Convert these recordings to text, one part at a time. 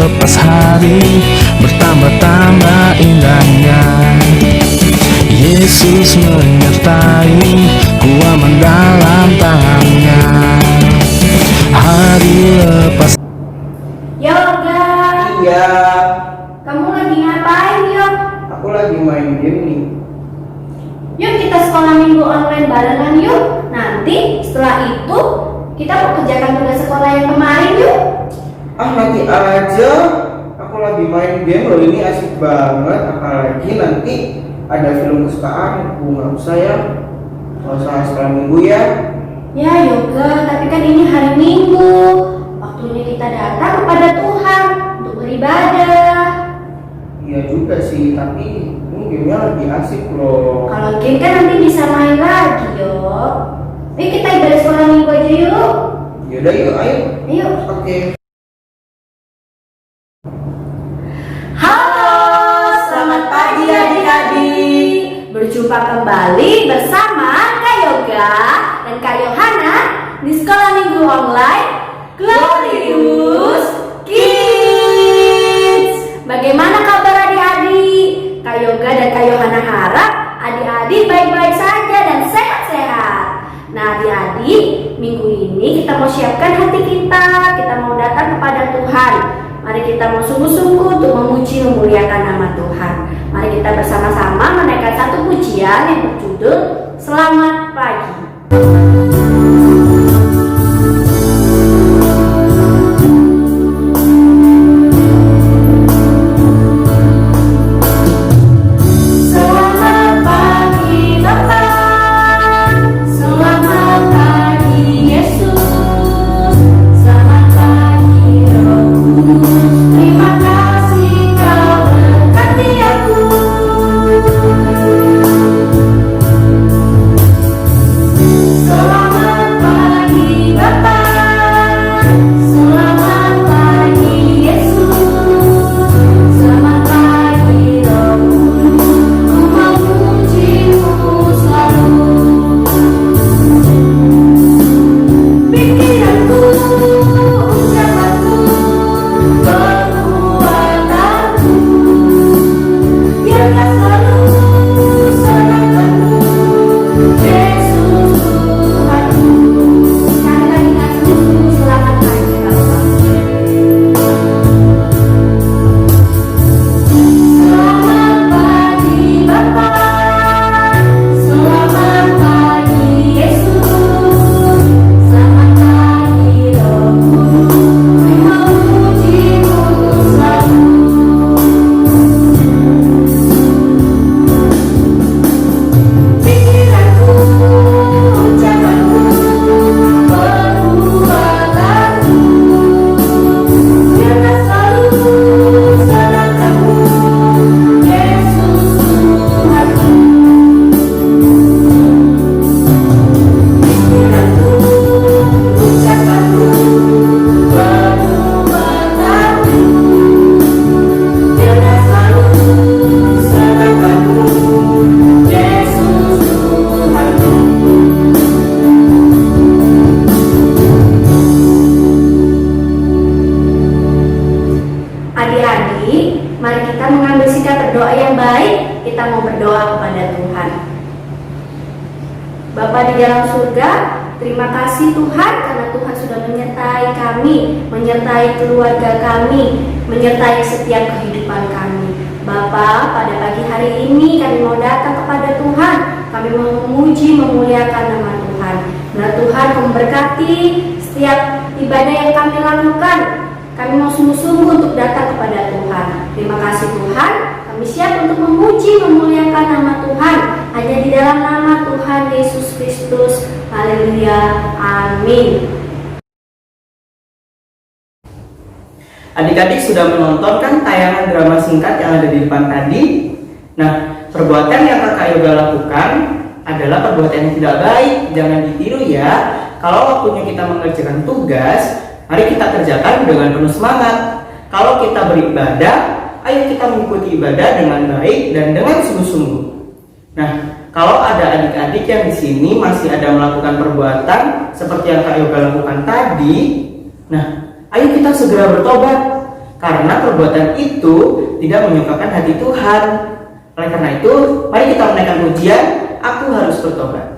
lepas hari bertambah-tambah indahnya. Yesus menyertai ku aman dalam tangannya. Hari lepas. Yoga, Iya, kamu lagi ngapain, Yog? aku lagi main game nih. Yuk kita sekolah minggu online barengan yuk. Nanti setelah itu kita mau kerjakan tugas sekolah yang kemarin yuk. Ah, nanti aja. Aku lagi main game loh, ini asik banget. Apalagi nanti ada film kesukaan. Aku nggak usah ya. Nggak usah sekolah minggu ya. Ya Yoga, tapi kan ini hari Minggu. Waktunya kita datang kepada Tuhan untuk beribadah. Iya juga sih, tapi ini gamenya lagi asik loh. Kalau game kan nanti bisa main lagi yuk. Ayo kita ibadah sekolah minggu aja yuk. Yaudah yuk, ayo. Ayo. Oke. Halo, selamat pagi adik-adik. Berjumpa kembali bersama Kak Yoga dan Kak Yohana di sekolah minggu online Glorious Kids. Bagaimana kabar adik-adik? Kak Yoga dan Kak Yohana harap adik-adik baik-baik saja dan sehat-sehat. Nah adik-adik, minggu ini kita mau siapkan hati kita. Kita mau datang kepada Tuhan. Mari kita mau sungguh-sungguh untuk memuji memuliakan nama Tuhan. Mari kita bersama-sama menaikkan satu pujian yang berjudul Selamat Pagi. Adik-adik, mari kita mengambil sikap berdoa yang baik. Kita mau berdoa kepada Tuhan. Bapa di dalam surga, terima kasih Tuhan karena Tuhan sudah menyertai kami, menyertai keluarga kami, menyertai setiap kehidupan kami. Bapa, pada pagi hari ini kami mau datang kepada Tuhan. Kami mau memuji, memuliakan nama Tuhan. Nah Tuhan memberkati setiap ibadah yang kami lakukan. Kami mau sungguh-sungguh untuk datang kepada Tuhan. Terima kasih Tuhan. Kami siap untuk memuji, memuliakan nama Tuhan. Hanya di dalam nama Tuhan Yesus Kristus. Haleluya. Amin. Adik-adik sudah menonton kan tayangan drama singkat yang ada di depan tadi? Nah, perbuatan yang Kakak Yoga lakukan adalah perbuatan yang tidak baik. Jangan ditiru ya. Kalau waktunya kita mengerjakan tugas, mari kita kerjakan dengan penuh semangat. Kalau kita beribadah, ayo kita mengikuti ibadah dengan baik dan dengan sungguh-sungguh. Nah, kalau ada adik-adik yang di sini masih ada melakukan perbuatan seperti yang Kak Yoga lakukan tadi, nah, ayo kita segera bertobat. karena perbuatan itu tidak menyukakan hati Tuhan. Oleh karena itu, mari kita menaikkan pujian, aku harus bertobat.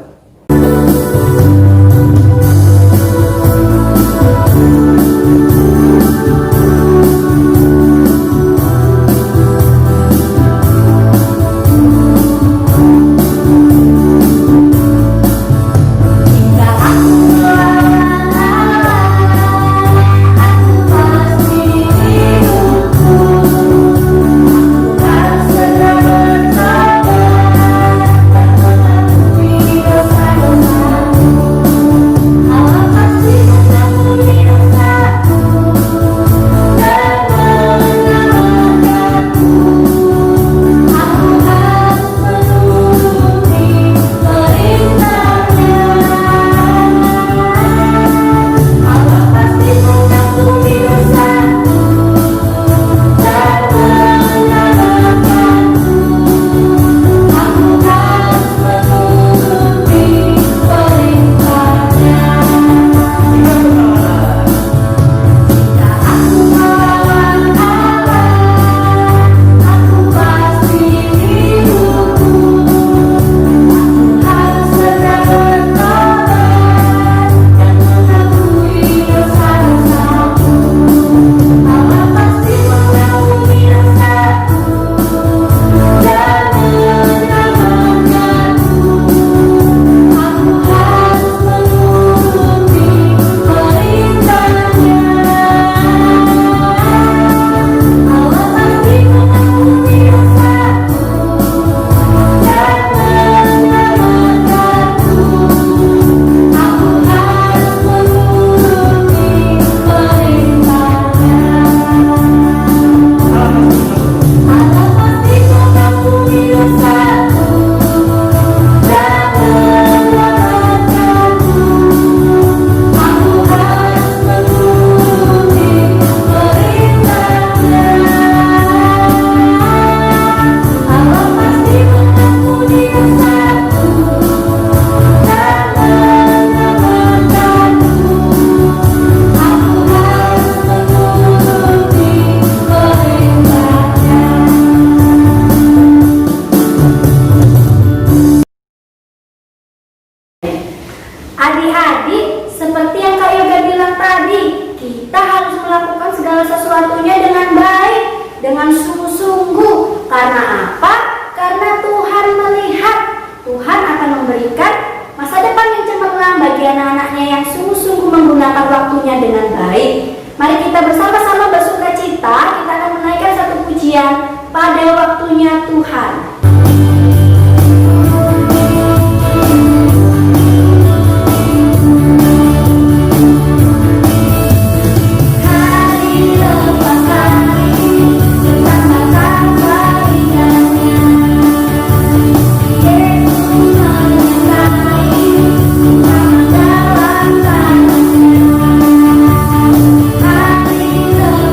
Adik-adik, seperti yang Kak Yoga bilang tadi, kita harus melakukan segala sesuatunya dengan baik, dengan sungguh-sungguh. Karena apa? Karena Tuhan melihat, Tuhan akan memberikan masa depan yang cemerlang bagi anak-anaknya yang sungguh-sungguh menggunakan waktunya dengan baik. Mari kita bersama-sama bersukacita, kita akan menaikkan satu pujian pada waktunya Tuhan.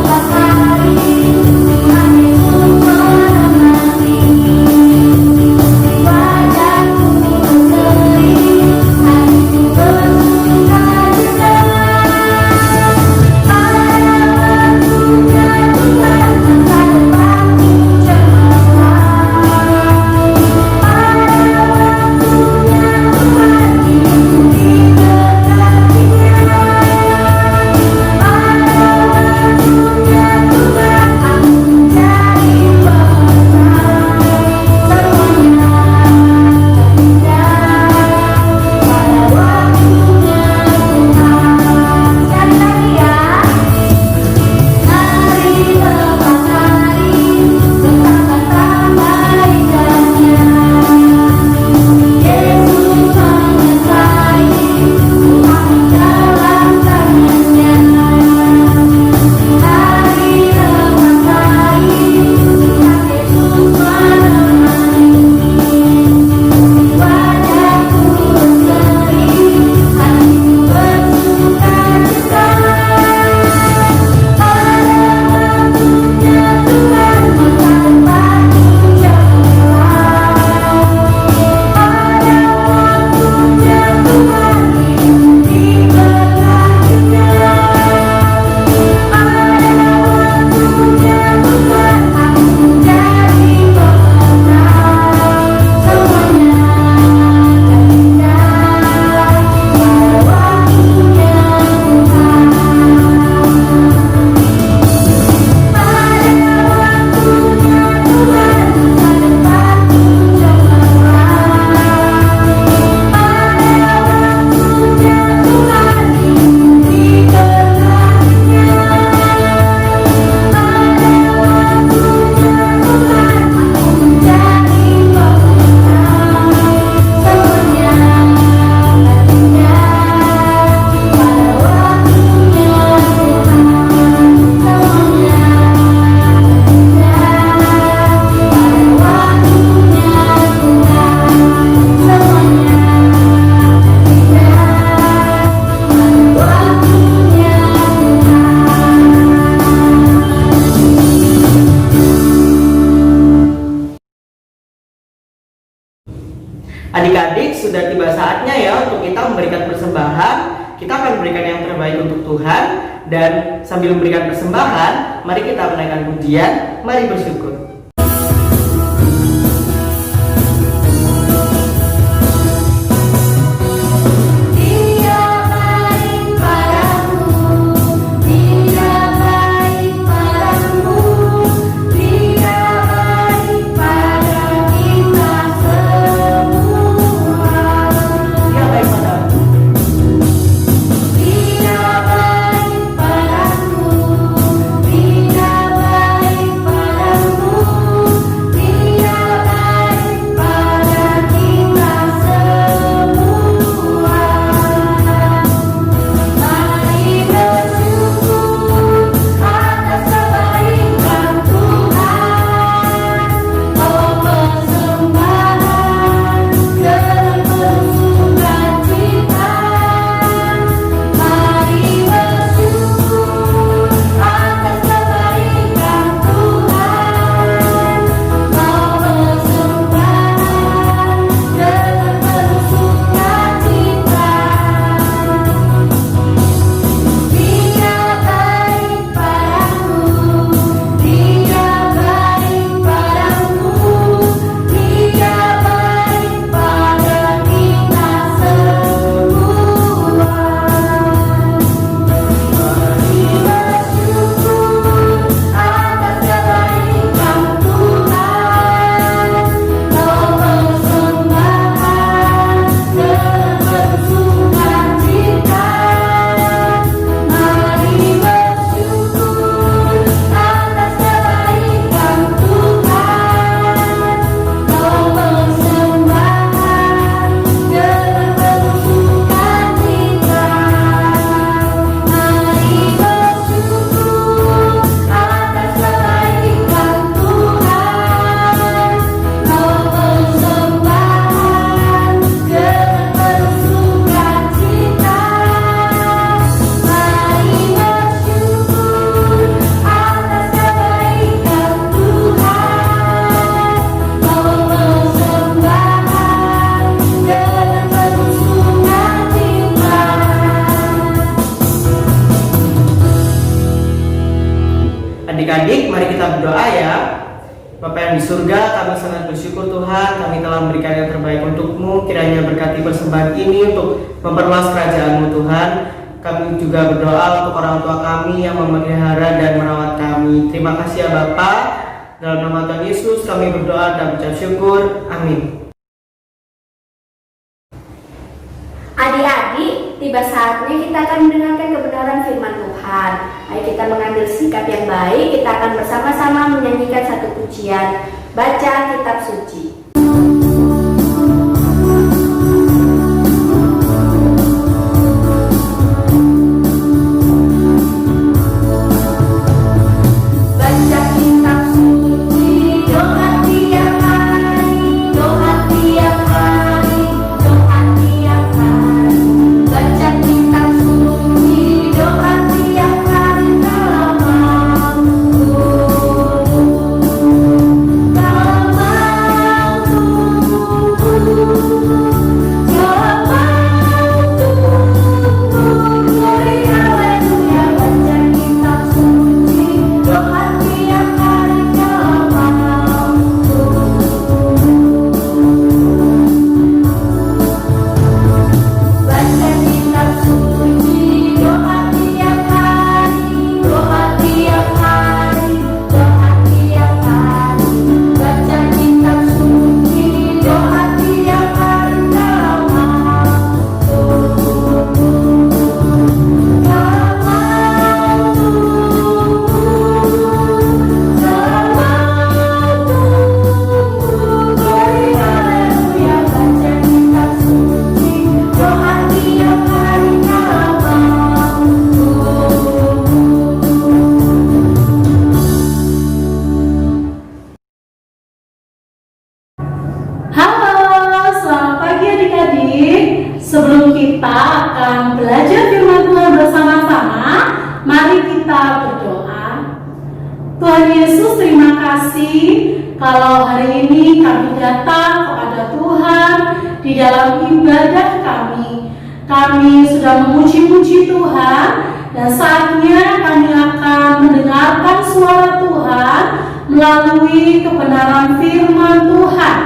Lepas Adik-adik, sudah tiba saatnya ya untuk kita memberikan persembahan. Kita akan memberikan yang terbaik untuk Tuhan. Dan sambil memberikan persembahan, mari kita menaikkan pujian, mari bersyukur. Adik-adik, mari kita berdoa ya. Bapa yang di surga, kami sangat bersyukur Tuhan, kami telah memberikan yang terbaik untuk-Mu. Kiranya berkati persembahan ini untuk memperluas kerajaan-Mu Tuhan. Kami juga berdoa untuk orang tua kami yang memelihara dan merawat kami. Terima kasih ya Bapa. Dalam nama Tuhan Yesus kami berdoa dan mengucap syukur. Amin. Adik-adik, tiba saatnya kita akan mendengarkan kebenaran firman Tuhan. Ayo kita mengambil sikap yang baik. Kita akan bersama-sama menyanyikan satu pujian, baca kitab suci. Tuhan Yesus, terima kasih kalau hari ini kami datang kepada Tuhan di dalam ibadah kami. Kami sudah memuji-muji Tuhan dan saatnya kami akan mendengarkan suara Tuhan melalui kebenaran firman Tuhan.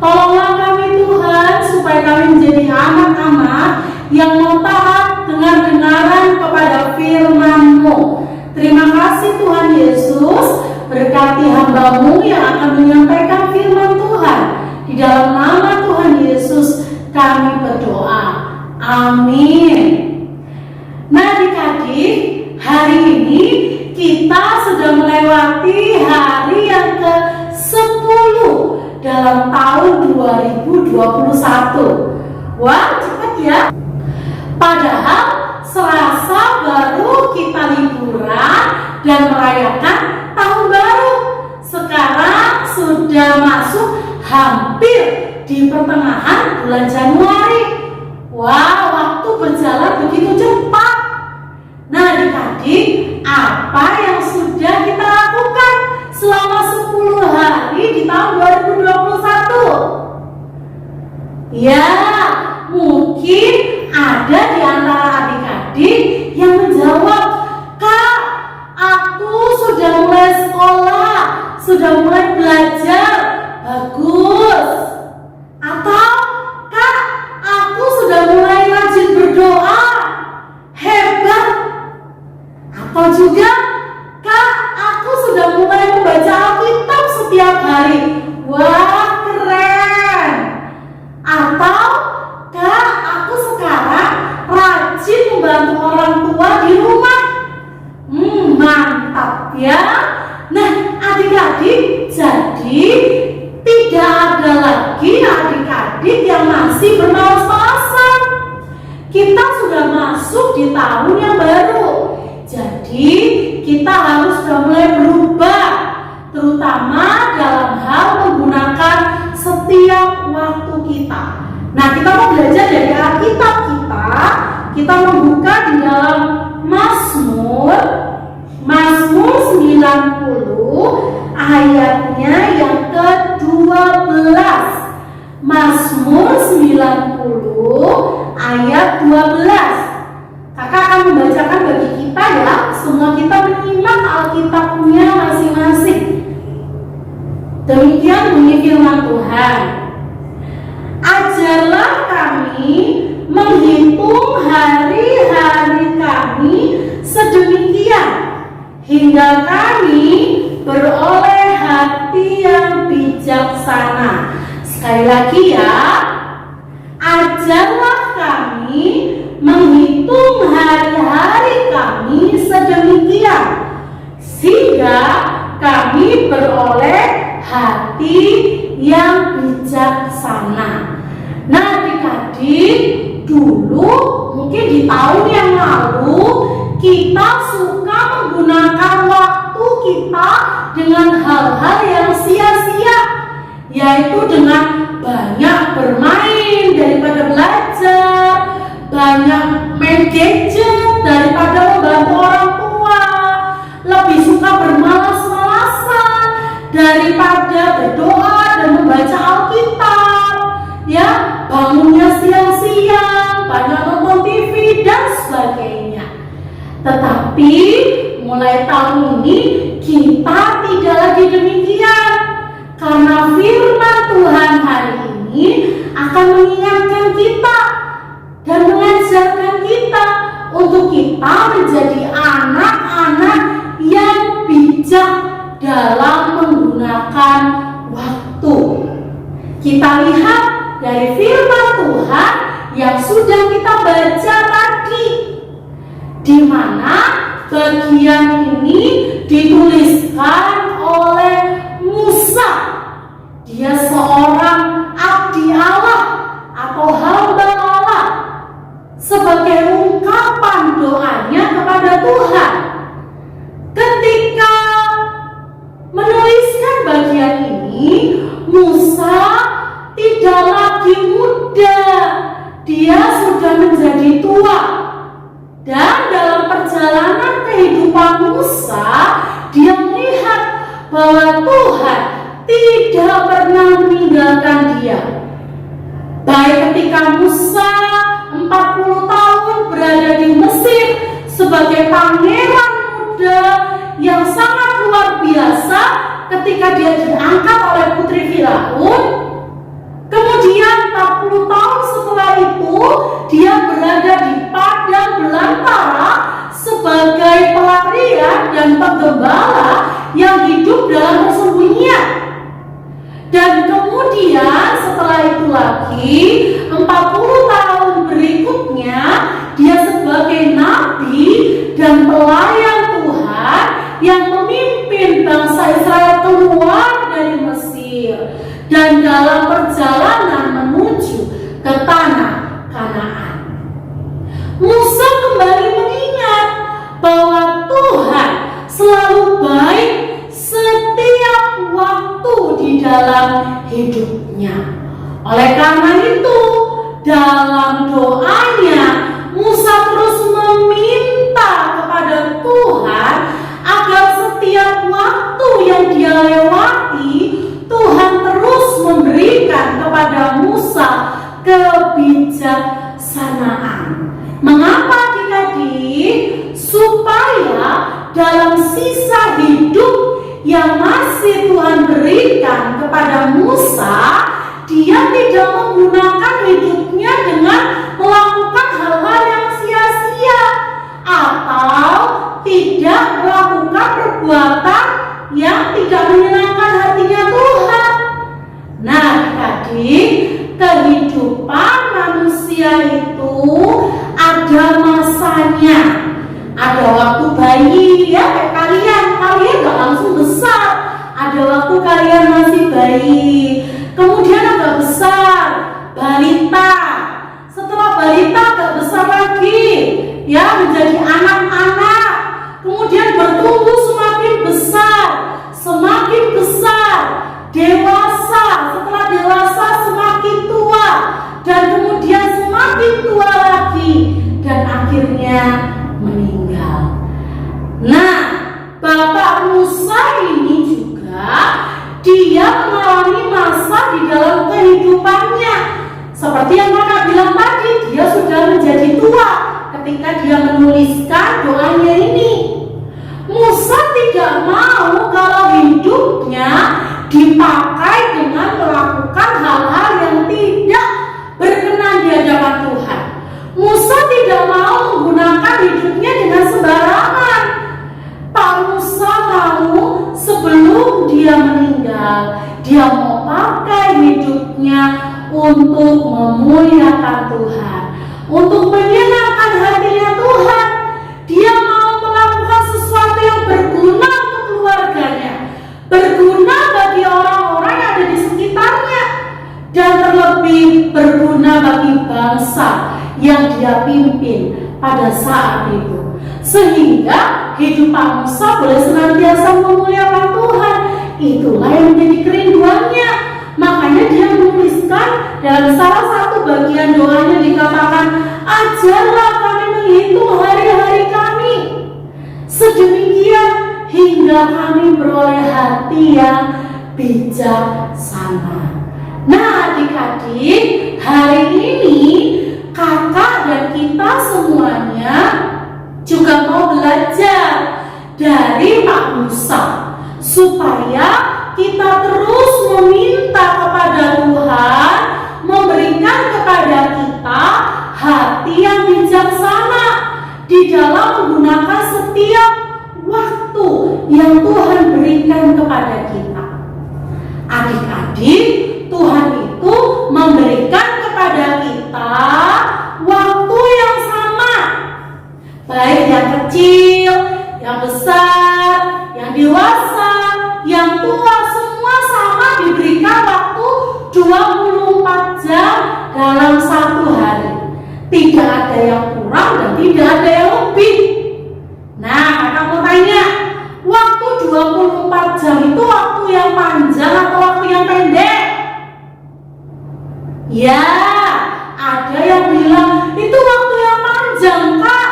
Tolonglah kami Tuhan supaya kami menjadi anak-anak yang mau taat dengan kebenaran kepada firman-Mu. Terima kasih Tuhan Yesus, berkati hamba-Mu yang akan menyampaikan firman Tuhan. Di dalam nama Tuhan Yesus kami berdoa. Amin. Nah adik-adik, hari ini kita sudah melewati hari yang ke-10 dalam tahun 2021. Wah, cepat ya. Padahal Selasa baru kita liburan dan merayakan tahun baru. Sekarang sudah masuk hampir di pertengahan bulan Januari. Wah, waktu berjalan begitu cepat. Nah adik-adik, apa yang sudah kita lakukan selama 10 hari di tahun 2021? Ya, mungkin ada di antara adik-adik yang menjawab, "Kak, aku sudah mulai sekolah, sudah mulai belajar, bagus." Atau, "Kak, aku sudah mulai rajin berdoa, hebat." Atau juga, "Kak, aku sudah mulai membaca Alkitab setiap hari, wah keren." Atau, "Kak, aku sekarang rajin membantu orang tua di rumah." Mantap ya. Nah adik-adik, jadi tidak ada lagi adik-adik yang masih bermalas-malasan. Kita sudah masuk di tahun yang baru. Jadi kita harus sudah mulai berubah, terutama dalam hal menggunakan setiap waktu kita. Nah, kita mau belajar dari Alkitab kita membuka di dalam Mazmur 90 ayatnya yang ke-12. Mazmur 90 ayat 12. Kakak akan membacakan bagi kita ya, semua kita menyimak Alkitabnya masing-masing. Demikian bunyi firman Tuhan. "Ajarlah kami menghitung hari-hari kami sedemikian, hingga kami beroleh hati yang bijaksana." Sekali lagi ya, ajarlah kami menghitung hari-hari kami sedemikian, sehingga kami beroleh hati yang bijaksana. Nah adik-adik, dulu mungkin di tahun yang lalu kita suka menggunakan waktu kita dengan hal-hal yang sia-sia, yaitu dengan banyak bermain daripada belajar, banyak main gadget daripada membantu orang tua, lebih suka bermalas-malasan daripada berdoa dan membaca Alkitab, ya, bangunnya siang-siang, banyak nonton TV dan sebagainya. Tetapi mulai tahun ini kita tidak lagi demikian, karena firman Tuhan hari ini akan mengingatkan kita dan mengajarkan kita untuk kita menjadi anak-anak yang bijak dalam menggunakan waktu. Kita lihat dari firman Tuhan yang sudah kita baca tadi, di mana bagian ini dituliskan oleh Musa. Dia seorang abdi Allah atau hamba Allah, sebagai ungkapan doanya kepada Tuhan. Ketika menuliskan bagian ini, Musa tidak lagi muda, dia sudah menjadi tua. Dan dalam perjalanan kehidupan Musa, dia bahwa Tuhan tidak pernah meninggalkan dia. Baik ketika Musa 40 tahun berada di Mesir sebagai pangeran muda yang sangat luar biasa ketika dia diangkat oleh putri Firaun. Kemudian 40 tahun setelah itu dia berada di padang belantara sebagai pelarian dan penggembala yang hidup dalam persembunyian. Dan kemudian setelah itu lagi 40 tahun berikutnya dia sebagai nabi dan pelayan Tuhan yang memimpin bangsa Israel keluar dari Mesir dan dalam perjalanan menuju ke tanah Kanaan. Musa kembali mengingat bahwa Tuhan selalu baik setiap waktu di dalam hidupnya. Oleh karena itu, dalam doanya Musa terus meminta kepada Tuhan agar setiap waktu yang dia lewati, Tuhan terus memberikan kepada Musa kebijaksanaan. Mengapa adik-adik? Supaya dalam sisa hidup yang masih Tuhan berikan kepada Musa, dia tidak menggunakan hidupnya dengan melakukan hal-hal yang sia-sia atau tidak melakukan perbuatan yang tidak menyenangkan hatinya Tuhan. Nah, adik, kehidupan manusia itu ada masanya. Ada waktu bayi, ya kayak kalian gak langsung besar. Ada waktu kalian masih bayi, kemudian agak besar, balita. Setelah balita agak besar lagi, ya menjadi anak-anak. Kemudian bertumbuh semakin besar, dewasa. Setelah dewasa semakin tua, dan kemudian semakin tua lagi, dan akhirnya meninggal. Nah, Bapak Musa ini juga dia mengalami masa di dalam kehidupannya. Seperti yang kakak bilang tadi, dia sudah menjadi tua ketika dia menuliskan doanya ini. Musa tidak mau kalau hidupnya dipakai dengan melakukan hal-hal yang tidak berkenan di hadapan Tuhan. Musa tidak mau menggunakan hidupnya dengan sembarangan. Pak Musa tahu sebelum dia meninggal, dia mau pakai hidupnya untuk memuliakan Tuhan, untuk menyenangkan hatinya Tuhan. Dia mau melakukan sesuatu yang berguna untuk keluarganya, berguna bagi orang-orang yang ada di sekitarnya, dan terlebih berguna bagi bangsa yang dia pimpin pada saat itu. Sehingga hidup Pak Musa boleh senantiasa memuliakan Tuhan. Itulah yang menjadi kerinduannya. Makanya dia menuliskan dalam salah satu bagian doanya dikatakan, ajarlah kami menghitung hari-hari kami, sedemikian hingga kami beroleh hati yang bijaksana. Nah, adik-adik, hari ini kakak dan kita semuanya juga mau belajar dari Pak Musa supaya kita terus meminta kepada Tuhan memberikan kepada kita hati yang bijaksana di dalam menggunakan setiap waktu yang Tuhan berikan kepada kita. Adik-adik, Tuhan itu memberikan kepada kita waktu yang sama, baik yang kecil, yang besar, yang dewasa, yang tua, semua sama diberikan waktu 24 jam dalam satu hari. Tidak ada yang kurang dan tidak ada yang lebih. Nah, kakak mau tanya, waktu 24 jam itu waktu yang panjang atau waktu yang pendek? Ya, ada yang bilang itu waktu yang panjang, Kak.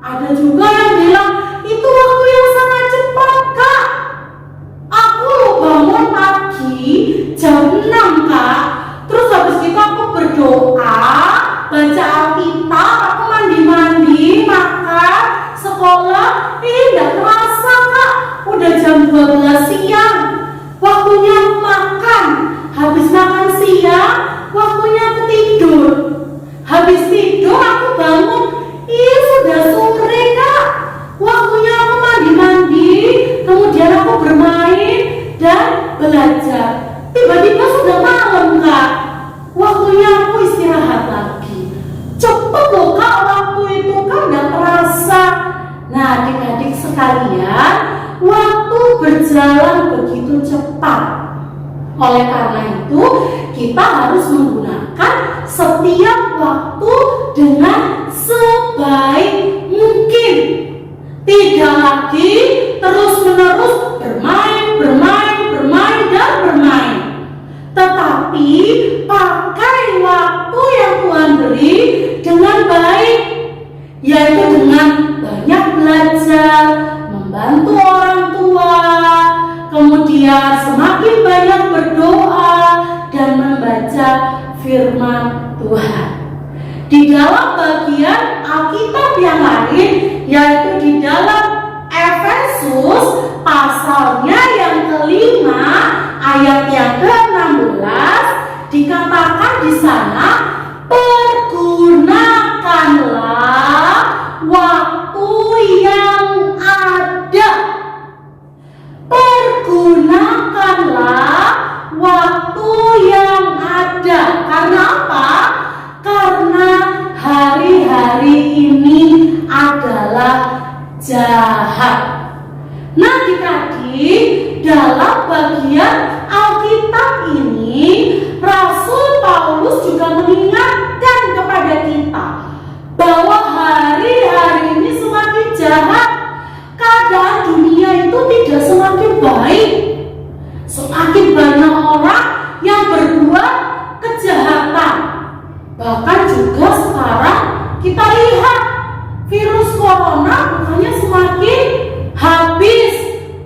Ada juga yang bilang itu waktu yang sangat cepat, Kak. Aku udah jam 12 siang, waktunya aku makan. Habis makan siang, waktunya aku tidur. Habis tidur aku bangun, sudah sore Kak. Waktunya aku mandi-mandi, kemudian aku bermain dan belajar. Tiba-tiba sudah malam Kak. Waktunya aku istirahat lagi. Cepet loh Kak, waktu itu kan gak terasa. Nah adik-adik sekalian, waktu berjalan begitu cepat. Oleh karena itu, kita harus menggunakan setiap waktu dengan sebaik mungkin. Tidak lagi terus-menerus bermain, dan bermain. Tetapi pakai waktu yang Tuhan beri dengan baik, yaitu dengan banyak belajar, membantu orang tua, kemudian semakin banyak berdoa dan membaca firman Tuhan. Di dalam bagian Alkitab yang lain, yaitu di dalam Efesus pasalnya yang kelima ayat yang ke-16, dikatakan di sana, pergunakanlah waktu yang ada. Pergunakanlah waktu yang ada. Karena apa? Karena hari-hari ini adalah jahat. Nah adik-adik, dalam bagian Alkitab ini Rasul Paulus juga mengingatkan kepada kita bahwa hari-hari ini semakin jahat. Keadaan dunia itu tidak semakin baik. Semakin banyak orang yang berbuat kejahatan. Bahkan juga sekarang kita lihat virus corona bukannya semakin habis,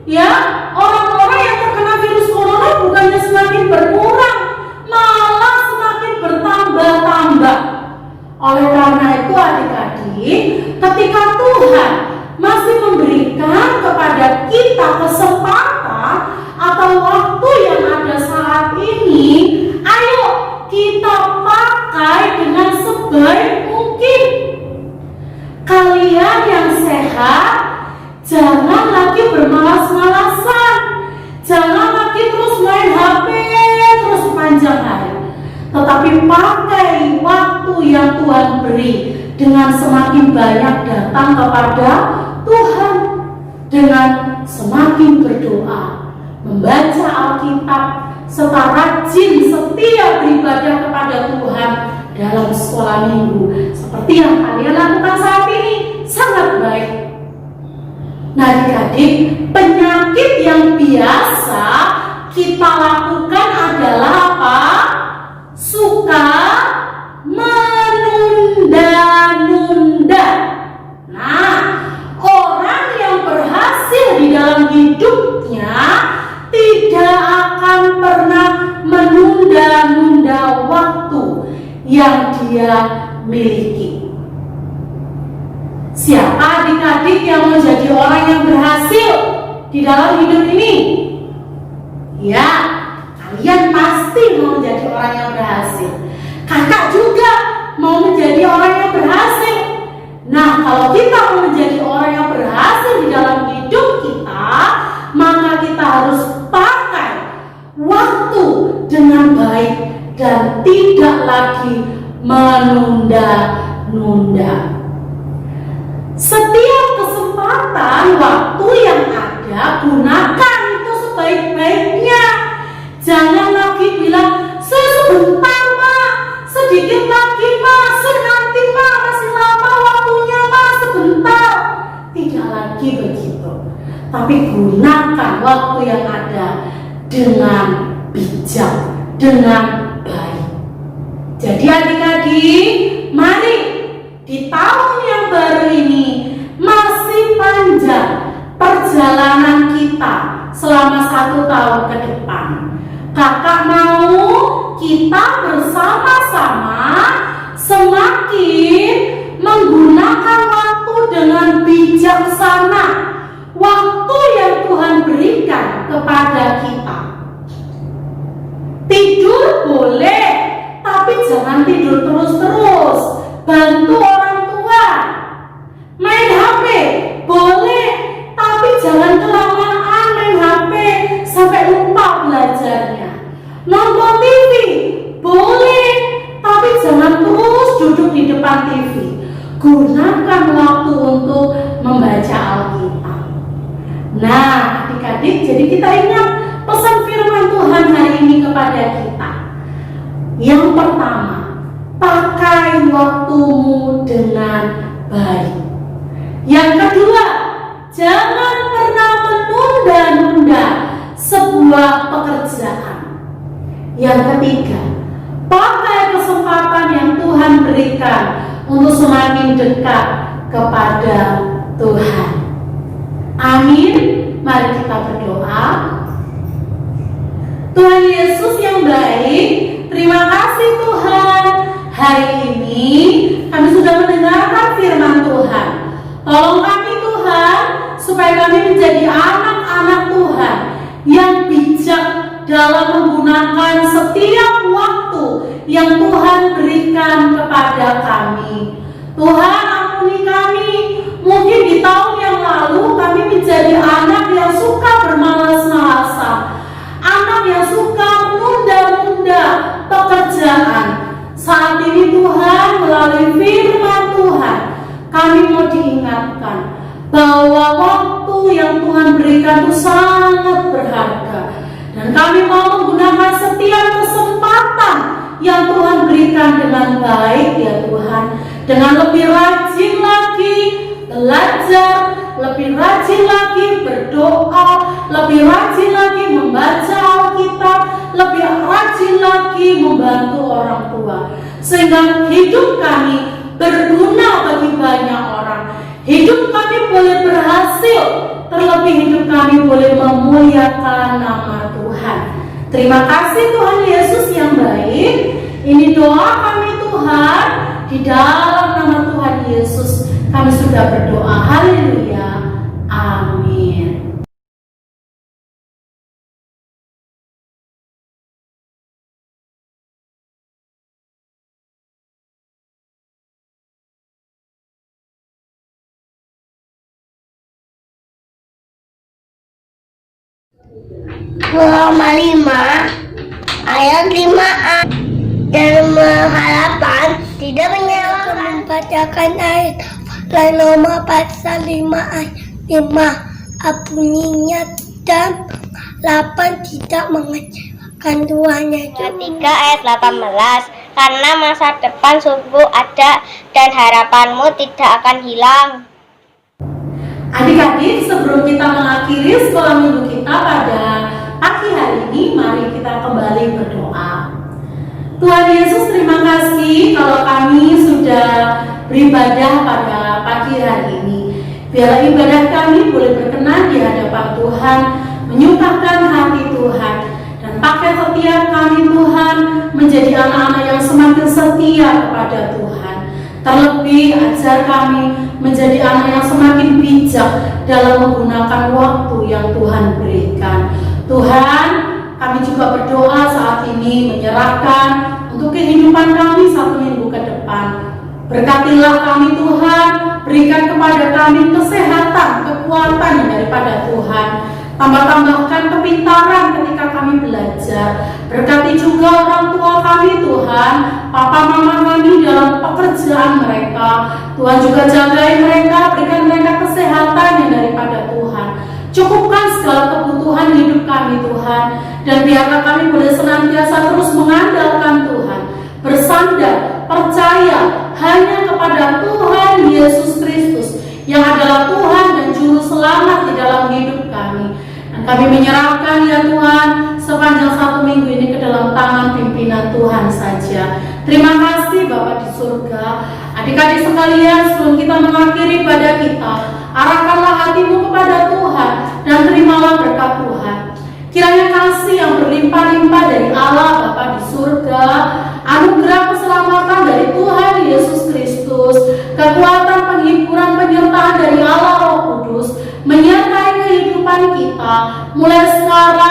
ya. Orang-orang yang terkena virus corona bukannya semakin berkurang, malah semakin bertambah-tambah. Oleh karena itu adik-adik, ketika Tuhan masih memberikan kepada kita kesempatan atau waktu yang ada saat ini, ayo kita pakai dengan sebaik mungkin. Kalian yang sehat, jangan lagi bermalas-malasan, jangan lagi terus main HP terus sepanjang hari, tetapi pakai waktu yang Tuhan beri dengan semakin banyak datang kepada Tuhan, dengan semakin berdoa, membaca Alkitab, serta rajin setia beribadah kepada Tuhan dalam sekolah minggu seperti yang kalian lakukan saat ini. Sangat baik. Nah adik-adik, penyakit yang biasa kita lakukan adalah apa? Suka menunda-nunda. Nah, orang yang berhasil di dalam hidupnya tidak akan pernah menunda-nunda waktu yang dia miliki. Siapa adik-adik yang menjadi orang yang berhasil di dalam hidup ini? Ya, kalian pasti mau menjadi orang yang berhasil. Kakak juga mau menjadi orang yang berhasil. Nah, kalau kita mau menjadi orang yang berhasil di dalam hidup kita, maka kita harus pakai waktu dengan baik dan tidak lagi menunda-nunda. Setiap kesempatan waktu yang ada, gunakan itu sebaik-baiknya. Jangan lagi bilang, sebentar Mak, sedikit lagi Mak, nanti Mak, masih lama waktunya Mak, sebentar. Tidak lagi begitu, tapi gunakan waktu yang ada dengan bijak, dengan baik. Jadi adik-adik, mari di tahun yang baru ini masih panjang perjalanan kita selama 1 tahun ke depan. Kakak mau kita bersama-sama semakin menggunakan waktu dengan bijaksana, waktu yang Tuhan berikan kepada kita. Tidur boleh, tapi jangan tidur terus-terus. Bantu orang tua. Main HP boleh, tapi jangan kelamaan main HP sampai lupa belajarnya. Nonton TV boleh, tapi jangan terus duduk di depan TV. Gunakan waktu untuk membaca Alkitab. Nah, adik-adik, jadi kita ingat pesan firman Tuhan hari ini kepada kita. Yang pertama, pakai waktumu dengan baik. Yang kedua, jangan pernah menunda-nunda sebuah pekerjaan. Yang ketiga, pakai kesempatan yang Tuhan berikan untuk semakin dekat kepada Tuhan. Amin. Mari kita berdoa. Tuhan Yesus yang baik, terima kasih Tuhan. Hari ini kami sudah mendengarkan firman Tuhan. Tolong kami Tuhan, supaya kami menjadi anak-anak Tuhan yang bijak dalam menggunakan setiap waktu yang Tuhan berikan kepada kami. Tuhan, ampuni kami. Mungkin di tahun yang lalu kami menjadi anak yang suka bermalas-malasan, anak yang suka menunda-nunda pekerjaan. Saat ini Tuhan, melalui firman Tuhan, kami mau diingatkan bahwa waktu yang Tuhan berikan itu sangat berharga. Dan kami mau menggunakan setiap kesempatan yang Tuhan berikan dengan baik ya Tuhan. Dengan lebih rajin lagi belajar, lebih rajin lagi berdoa, lebih rajin lagi membaca Alkitab, lebih rajin lagi membantu orang tua. Sehingga hidup kami berguna bagi banyak orang. Hidup kami boleh berhasil, terlebih hidup kami boleh memuliakan nama Tuhan. Terima kasih Tuhan Yesus yang baik. Ini doa kami Tuhan, di dalam nama Tuhan Yesus kami sudah berdoa. Haleluya. Amin. Roma 5 ayat 5a dan harapan tidak menyalahkan membacakan ayat Roma pasal 5 ayat 5 bunyinya dan 8 tidak mengecewakan Tuhan yaitu 3 ayat 18 karena masa depan sungguh ada dan harapanmu tidak akan hilang. Adik-adik, sebelum kita mengakhiri sekolah minggu kita pada pagi hari ini, mari kita kembali berdoa. Tuhan Yesus, terima kasih kalau kami sudah beribadah pada pagi hari ini. Biarlah ibadah kami boleh berkenan di hadapan Tuhan, menyukakan hati Tuhan, dan pakai setiap kami Tuhan menjadi anak-anak yang semakin setia kepada Tuhan. Terlebih ajar kami menjadi anak yang semakin bijak dalam menggunakan waktu yang Tuhan berikan. Tuhan, kami juga berdoa saat ini menyerahkan untuk kehidupan kami 1 minggu ke depan. Berkatilah kami Tuhan, berikan kepada kami kesehatan, kekuatan yang daripada Tuhan. Tambah-tambahkan kepintaran ketika kami belajar. Berkati juga orang tua kami Tuhan, papa mama kami dalam pekerjaan mereka. Tuhan juga jagai mereka, berikan mereka kesehatan yang daripada Tuhan. Cukupkan segala kebutuhan hidup kami Tuhan. Dan biarlah kami boleh senantiasa terus mengandalkan Tuhan, bersandar, percaya hanya kepada Tuhan Yesus Kristus yang adalah Tuhan dan Juru Selamat di dalam hidup kami. Dan kami menyerahkan ya Tuhan sepanjang 1 minggu ini ke dalam tangan pimpinan Tuhan saja. Terima kasih Bapa di surga. Adik-adik sekalian, sebelum kita mengakhiri ibadah kita, arahkanlah hatimu kepada Tuhan dan terimalah berkat Tuhan. Kiranya kasih yang berlimpah-limpah dari Allah Bapa di surga, anugerah keselamatan dari Tuhan Yesus Kristus, kekuatan penghiburan penyertaan dari Allah Roh Kudus, menyertai Bapa, mulai sekarang